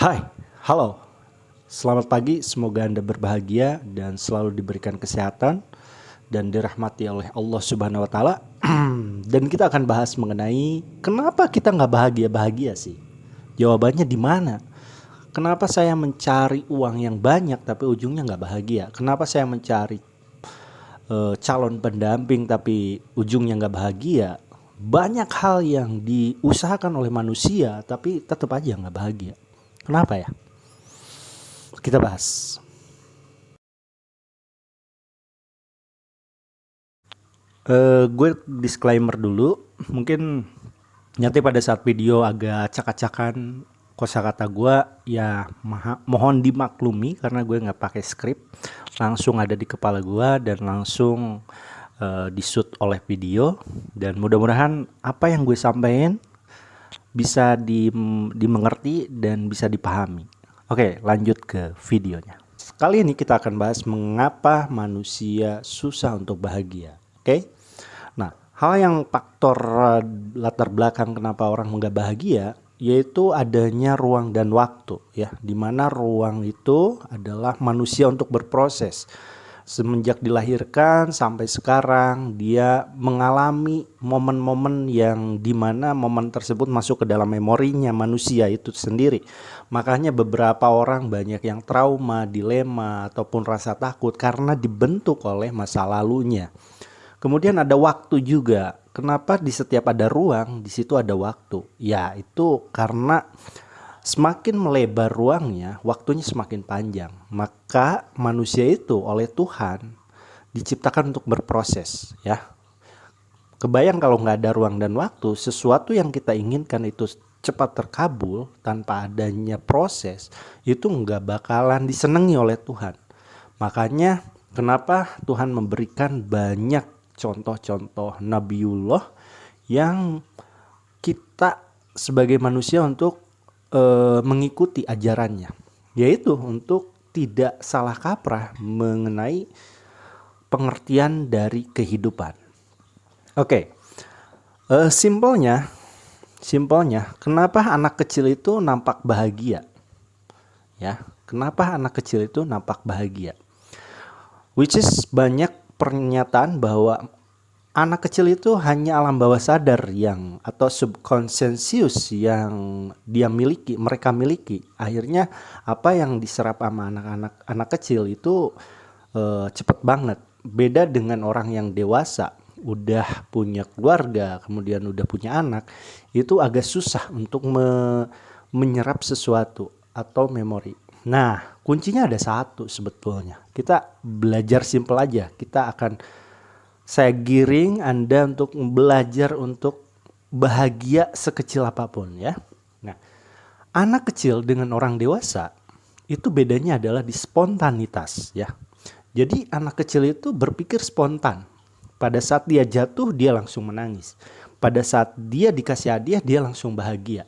Hai, halo. Selamat pagi, semoga Anda berbahagia dan selalu diberikan kesehatan dan dirahmati oleh Allah Subhanahu wa taala. Dan kita akan bahas mengenai kenapa kita nggak bahagia-bahagia sih? Jawabannya di mana? Kenapa saya mencari uang yang banyak tapi ujungnya nggak bahagia? Kenapa saya mencari calon pendamping tapi ujungnya nggak bahagia? Banyak hal yang diusahakan oleh manusia tapi tetap aja nggak bahagia. Kenapa ya? Kita bahas. Gue disclaimer dulu. Mungkin nanti pada saat video agak acak-acakan kosakata gue, ya mohon dimaklumi karena gue nggak pakai skrip, langsung ada di kepala gue dan langsung di-shoot oleh video. Dan mudah-mudahan apa yang gue sampaikan bisa dimengerti dan bisa dipahami. Oke, lanjut ke videonya. Kali ini kita akan bahas mengapa manusia susah untuk bahagia. Oke. Nah, hal yang faktor latar belakang kenapa orang nggak bahagia yaitu adanya ruang dan waktu, ya, dimana ruang itu adalah manusia untuk berproses. Semenjak dilahirkan sampai sekarang dia mengalami momen-momen yang dimana momen tersebut masuk ke dalam memorinya manusia itu sendiri. Makanya beberapa orang banyak yang trauma, dilema, ataupun rasa takut karena dibentuk oleh masa lalunya. Kemudian ada waktu juga. Kenapa di setiap ada ruang, di situ ada waktu? Ya, itu karena semakin melebar ruangnya, waktunya semakin panjang. Maka manusia itu oleh Tuhan diciptakan untuk berproses, ya. Kebayang kalau nggak ada ruang dan waktu, sesuatu yang kita inginkan itu cepat terkabul tanpa adanya proses, itu nggak bakalan disenangi oleh Tuhan. Makanya kenapa Tuhan memberikan banyak contoh-contoh Nabiullah yang kita sebagai manusia untuk mengikuti ajarannya, yaitu untuk tidak salah kaprah mengenai pengertian dari kehidupan. Oke, simpelnya, kenapa anak kecil itu nampak bahagia? Ya, kenapa anak kecil itu nampak bahagia? Which is banyak pernyataan bahwa anak kecil itu hanya alam bawah sadar yang atau subconscious yang mereka miliki. Akhirnya apa yang diserap sama anak kecil itu cepet banget. Beda dengan orang yang dewasa, udah punya keluarga, kemudian udah punya anak, itu agak susah untuk menyerap sesuatu atau memori. Nah, kuncinya ada satu sebetulnya. Kita belajar simple aja. Saya giring Anda untuk belajar untuk bahagia sekecil apapun, ya. Nah, anak kecil dengan orang dewasa itu bedanya adalah di spontanitas, ya. Jadi anak kecil itu berpikir spontan. Pada saat dia jatuh dia langsung menangis. Pada saat dia dikasih hadiah dia langsung bahagia.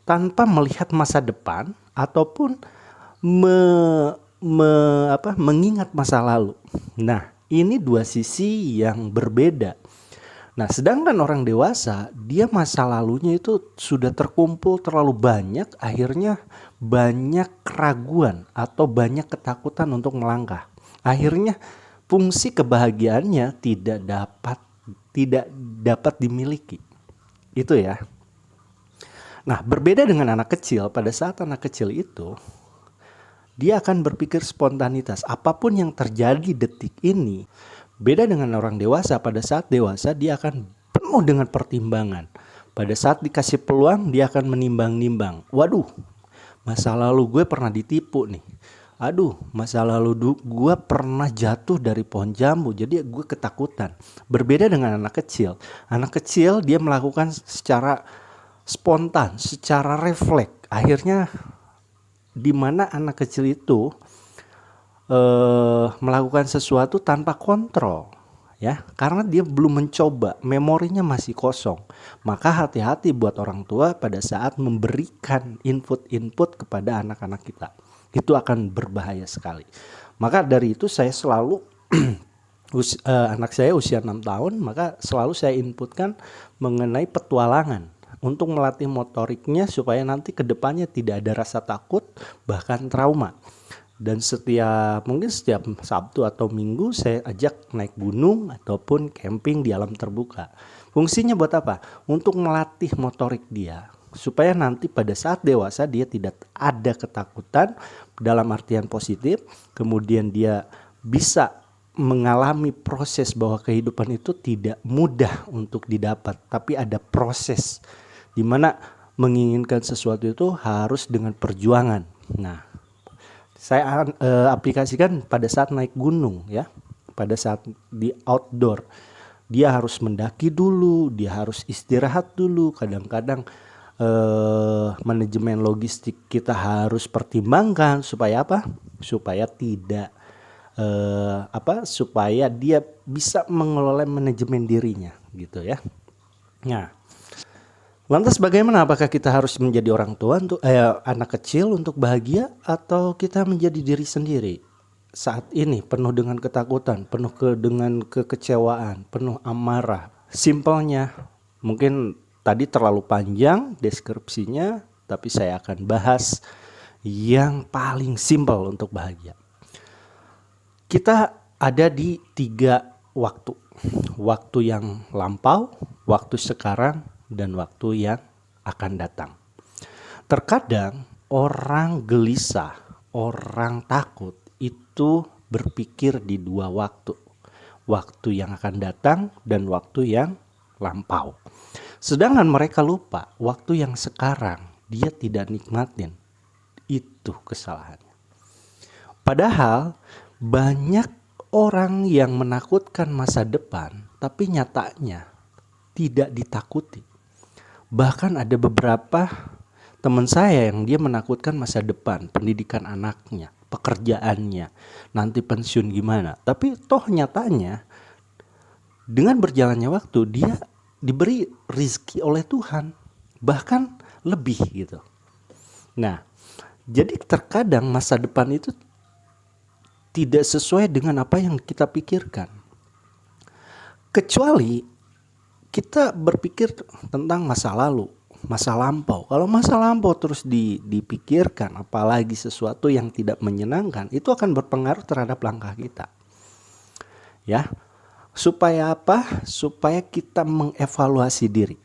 Tanpa melihat masa depan ataupun mengingat masa lalu. Nah, ini dua sisi yang berbeda. Nah, sedangkan orang dewasa, dia masa lalunya itu sudah terkumpul terlalu banyak, akhirnya banyak keraguan atau banyak ketakutan untuk melangkah. Akhirnya fungsi kebahagiaannya tidak dapat dimiliki. Itu ya. Nah, berbeda dengan anak kecil, pada saat anak kecil itu dia akan berpikir spontanitas. Apapun yang terjadi detik ini, beda dengan orang dewasa. Pada saat dewasa dia akan penuh dengan pertimbangan. Pada saat dikasih peluang dia akan menimbang-nimbang. Waduh, masa lalu gue pernah ditipu nih. Aduh, masa lalu gue pernah jatuh dari pohon jambu, jadi gue ketakutan. Berbeda dengan anak kecil. Anak kecil dia melakukan secara spontan, secara refleks. Akhirnya di mana anak kecil itu melakukan sesuatu tanpa kontrol, ya, karena dia belum mencoba, memorinya masih kosong. Maka hati-hati buat orang tua pada saat memberikan input kepada anak-anak kita, itu akan berbahaya sekali. Maka dari itu saya selalu anak saya usia 6 tahun, maka selalu saya inputkan mengenai petualangan untuk melatih motoriknya supaya nanti ke depannya tidak ada rasa takut bahkan trauma. Dan mungkin setiap Sabtu atau Minggu saya ajak naik gunung ataupun camping di alam terbuka. Fungsinya buat apa? Untuk melatih motorik dia supaya nanti pada saat dewasa dia tidak ada ketakutan dalam artian positif. Kemudian dia bisa mengalami proses bahwa kehidupan itu tidak mudah untuk didapat, tapi ada proses di mana menginginkan sesuatu itu harus dengan perjuangan. Nah, saya aplikasikan pada saat naik gunung ya, pada saat di outdoor. Dia harus mendaki dulu, dia harus istirahat dulu. Kadang-kadang manajemen logistik kita harus pertimbangkan supaya apa? Supaya tidak supaya dia bisa mengelola manajemen dirinya gitu ya. Nah, lantas bagaimana? Apakah kita harus menjadi orang tua untuk anak kecil untuk bahagia, atau kita menjadi diri sendiri saat ini penuh dengan ketakutan, penuh dengan kekecewaan, penuh amarah? Simpelnya, mungkin tadi terlalu panjang deskripsinya, tapi saya akan bahas yang paling simpel untuk bahagia. Kita ada di 3 waktu. Waktu yang lampau, waktu sekarang, dan waktu yang akan datang. Terkadang orang gelisah, orang takut itu berpikir di 2 waktu. Waktu yang akan datang dan waktu yang lampau. Sedangkan mereka lupa waktu yang sekarang dia tidak nikmatin. Itu kesalahannya. Padahal banyak orang yang menakutkan masa depan, tapi nyatanya tidak ditakuti. Bahkan ada beberapa teman saya yang dia menakutkan masa depan, pendidikan anaknya, pekerjaannya, nanti pensiun gimana. Tapi toh nyatanya dengan berjalannya waktu dia diberi rizki oleh Tuhan, bahkan lebih gitu. Nah, jadi terkadang masa depan itu tidak sesuai dengan apa yang kita pikirkan. Kecuali kita berpikir tentang masa lalu, masa lampau. Kalau masa lampau terus dipikirkan, apalagi sesuatu yang tidak menyenangkan, itu akan berpengaruh terhadap langkah kita. Ya. Supaya apa? Supaya kita mengevaluasi diri.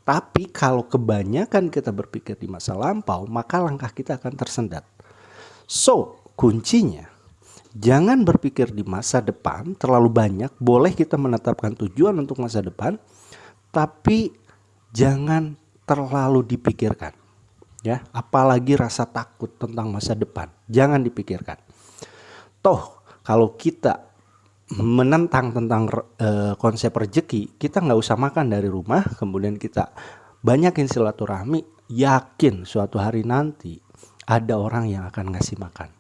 Tapi kalau kebanyakan kita berpikir di masa lampau, maka langkah kita akan tersendat. So, kuncinya, jangan berpikir di masa depan terlalu banyak. Boleh kita menetapkan tujuan untuk masa depan, tapi jangan terlalu dipikirkan. Ya, apalagi rasa takut tentang masa depan, jangan dipikirkan. Toh, kalau kita menentang tentang konsep rezeki, kita nggak usah makan dari rumah, kemudian kita banyakin silaturahmi, yakin suatu hari nanti ada orang yang akan ngasih makan.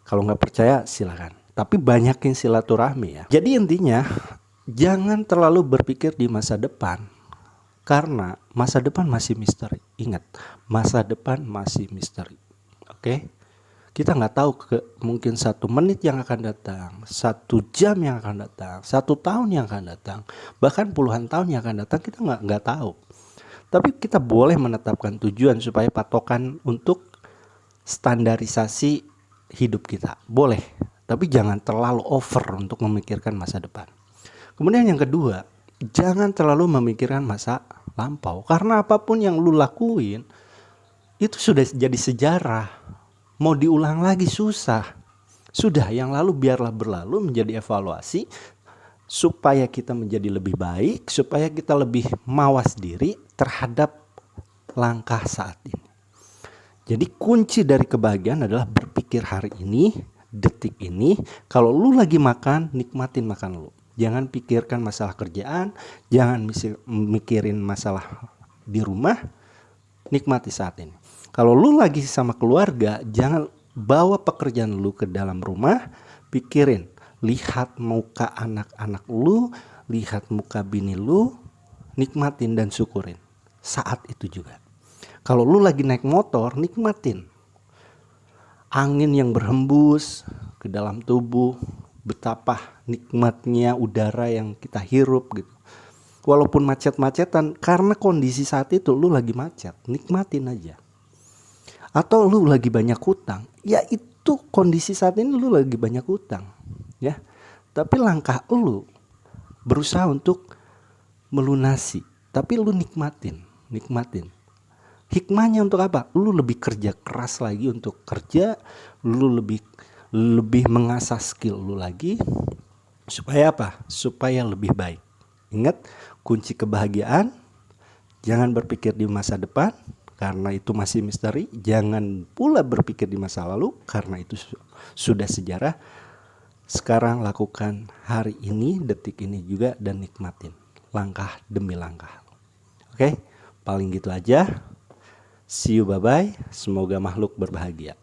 Kalau nggak percaya silakan. Tapi banyakin silaturahmi ya. Jadi intinya jangan terlalu berpikir di masa depan. Karena masa depan masih misteri. Ingat, masa depan masih misteri. Oke? Kita nggak tahu mungkin 1 menit yang akan datang, 1 jam yang akan datang, 1 tahun yang akan datang, bahkan puluhan tahun yang akan datang, kita nggak tahu. Tapi kita boleh menetapkan tujuan supaya patokan untuk standarisasi hidup kita, boleh, tapi jangan terlalu over untuk memikirkan masa depan. Kemudian yang kedua, jangan terlalu memikirkan masa lampau, karena apapun yang lu lakuin itu sudah jadi sejarah, mau diulang lagi susah. Sudah, yang lalu biarlah berlalu, menjadi evaluasi supaya kita menjadi lebih baik, supaya kita lebih mawas diri terhadap langkah saat ini. Jadi kunci dari kebahagiaan adalah berpikir hari ini, detik ini. Kalau lu lagi makan, nikmatin makan lu. Jangan pikirkan masalah kerjaan, jangan mikirin masalah di rumah, nikmati saat ini. Kalau lu lagi sama keluarga, jangan bawa pekerjaan lu ke dalam rumah, pikirin, lihat muka anak-anak lu, lihat muka bini lu, nikmatin dan syukurin saat itu juga. Kalau lu lagi naik motor, nikmatin angin yang berhembus ke dalam tubuh, betapa nikmatnya udara yang kita hirup gitu. walaupun macet-macetan, karena kondisi saat itu lu lagi macet, nikmatin aja. Atau lu lagi banyak hutang, ya itu kondisi saat ini lu lagi banyak hutang, ya. Tapi langkah lu berusaha untuk melunasi, tapi lu nikmatin. Hikmahnya untuk apa? Lu lebih kerja keras lagi untuk kerja, lu lebih mengasah skill lu lagi, supaya apa? Supaya lebih baik. Ingat, kunci kebahagiaan, jangan berpikir di masa depan karena itu masih misteri, jangan pula berpikir di masa lalu karena itu sudah sejarah. Sekarang lakukan hari ini, detik ini juga, dan nikmatin langkah demi langkah. Oke, paling gitu aja. See you, bye-bye. Semoga makhluk berbahagia.